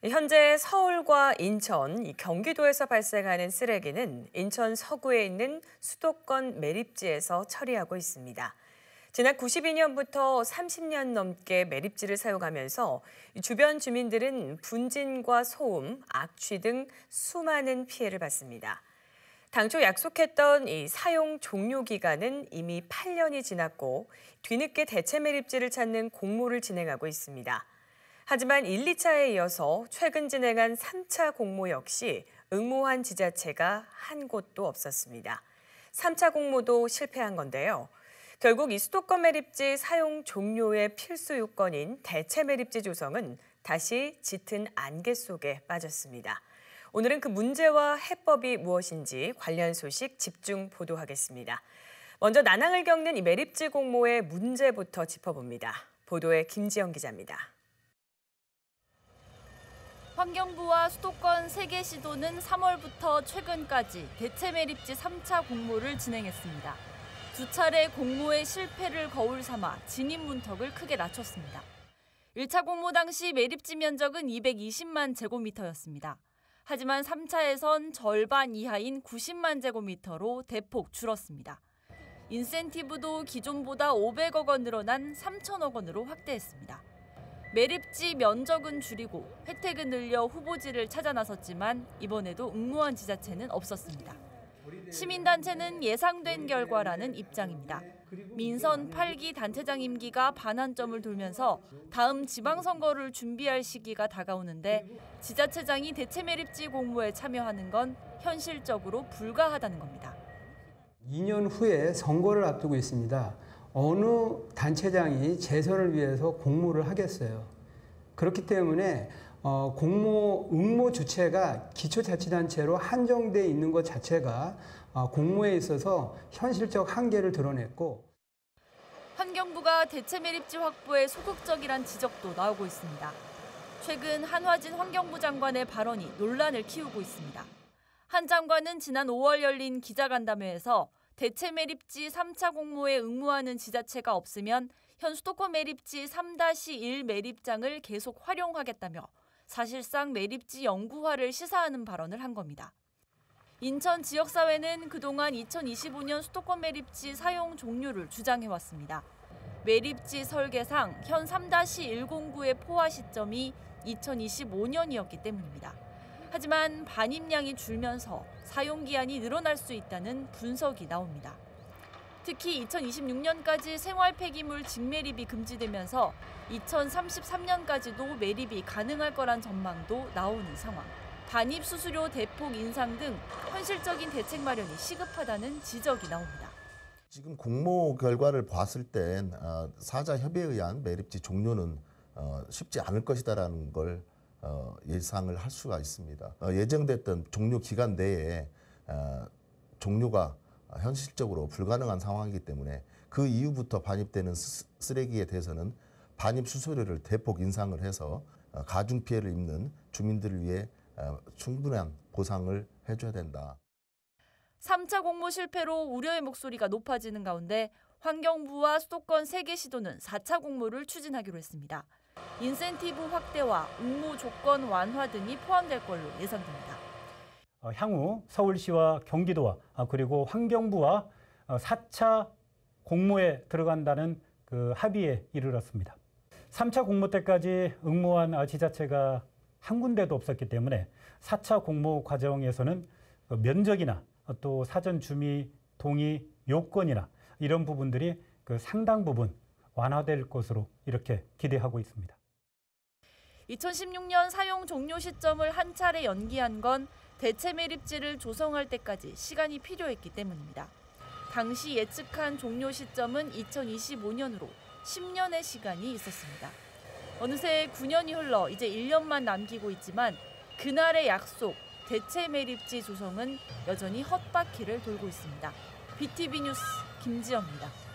현재 서울과 인천, 경기도에서 발생하는 쓰레기는 인천 서구에 있는 수도권 매립지에서 처리하고 있습니다. 지난 92년부터 30년 넘게 매립지를 사용하면서 주변 주민들은 분진과 소음, 악취 등 수많은 피해를 받습니다. 당초 약속했던 이 사용 종료 기간은 이미 8년이 지났고 뒤늦게 대체 매립지를 찾는 공모를 진행하고 있습니다. 하지만 1, 2차에 이어서 최근 진행한 3차 공모 역시 응모한 지자체가 한 곳도 없었습니다. 3차 공모도 실패한 건데요. 결국 이 수도권 매립지 사용 종료의 필수 요건인 대체 매립지 조성은 다시 짙은 안개 속에 빠졌습니다. 오늘은 그 문제와 해법이 무엇인지 관련 소식 집중 보도하겠습니다. 먼저 난항을 겪는 이 매립지 공모의 문제부터 짚어봅니다. 보도에 김지영 기자입니다. 환경부와 수도권 3개 시도는 3월부터 최근까지 대체 매립지 3차 공모를 진행했습니다. 두 차례 공모의 실패를 거울 삼아 진입 문턱을 크게 낮췄습니다. 1차 공모 당시 매립지 면적은 220만 제곱미터였습니다. 하지만 3차에선 절반 이하인 90만 제곱미터로 대폭 줄었습니다. 인센티브도 기존보다 500억 원 늘어난 3천억 원으로 확대했습니다. 매립지 면적은 줄이고 혜택은 늘려 후보지를 찾아 나섰지만 이번에도 응모한 지자체는 없었습니다. 시민단체는 예상된 결과라는 입장입니다. 민선 8기 단체장 임기가 반환점을 돌면서 다음 지방선거를 준비할 시기가 다가오는데 지자체장이 대체 매립지 공모에 참여하는 건 현실적으로 불가하다는 겁니다. 2년 후에 선거를 앞두고 있습니다. 어느 단체장이 재선을 위해서 공모를 하겠어요. 그렇기 때문에 응모 주체가 기초자치단체로 한정돼 있는 것 자체가 공모에 있어서 현실적 한계를 드러냈고. 환경부가 대체 매립지 확보에 소극적이란 지적도 나오고 있습니다. 최근 한화진 환경부 장관의 발언이 논란을 키우고 있습니다. 한 장관은 지난 5월 열린 기자간담회에서 대체 매립지 3차 공모에 응모하는 지자체가 없으면 현 수도권 매립지 3-1 매립장을 계속 활용하겠다며 사실상 매립지 영구화를 시사하는 발언을 한 겁니다. 인천 지역사회는 그동안 2025년 수도권 매립지 사용 종료를 주장해왔습니다. 매립지 설계상 현 3-109의 포화 시점이 2025년이었기 때문입니다. 하지만 반입량이 줄면서 사용기한이 늘어날 수 있다는 분석이 나옵니다. 특히 2026년까지 생활 폐기물 직매립이 금지되면서 2033년까지도 매립이 가능할 거란 전망도 나오는 상황. 반입 수수료 대폭 인상 등 현실적인 대책 마련이 시급하다는 지적이 나옵니다. 지금 공모 결과를 봤을 땐 사자 협의에 의한 매립지 종료는 쉽지 않을 것이다라는 걸 예상을 할 수가 있습니다. 예정됐던 종료 기간 내에 종료가 현실적으로 불가능한 상황이기 때문에 그 이후부터 반입되는 쓰레기에 대해서는 반입 수수료를 대폭 인상을 해서 가중 피해를 입는 주민들을 위해 충분한 보상을 해줘야 된다. 3차 공모 실패로 우려의 목소리가 높아지는 가운데 환경부와 수도권 3개 시도는 4차 공모를 추진하기로 했습니다. 인센티브 확대와 응모 조건 완화 등이 포함될 걸로 예상됩니다. 향후 서울시와 경기도와 그리고 환경부와 4차 공모에 들어간다는 그 합의에 이르렀습니다. 3차 공모 때까지 응모한 지자체가 한 군데도 없었기 때문에 4차 공모 과정에서는 면적이나 또 사전 주민 동의 요건이나 이런 부분들이 그 상당 부분 완화될 것으로 이렇게 기대하고 있습니다. 2016년 사용 종료 시점을 한 차례 연기한 건 대체 매립지를 조성할 때까지 시간이 필요했기 때문입니다. 당시 예측한 종료 시점은 2025년으로 10년의 시간이 있었습니다. 어느새 9년이 흘러 이제 1년만 남기고 있지만 그날의 약속, 대체 매립지 조성은 여전히 헛바퀴를 돌고 있습니다. BTV 뉴스 김지영입니다.